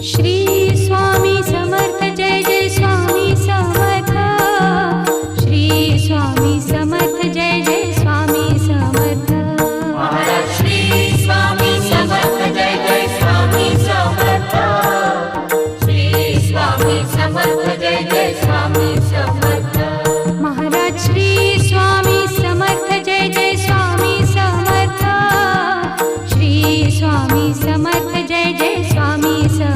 Shri Swami Samarth Jai Jai Swami Samarth. Shri Swami Samarth Jai Jai Swami Samarth. Maharaj Shri Swami Samarth Jai Jai Swami Samarth. Shri Swami Samarth Jai Jai Swami Samarth. Maharaj Shri Swami Samarth Jai Jai Swami Samarth. Shri Swami Samarth Jai Jai Swami Samarth.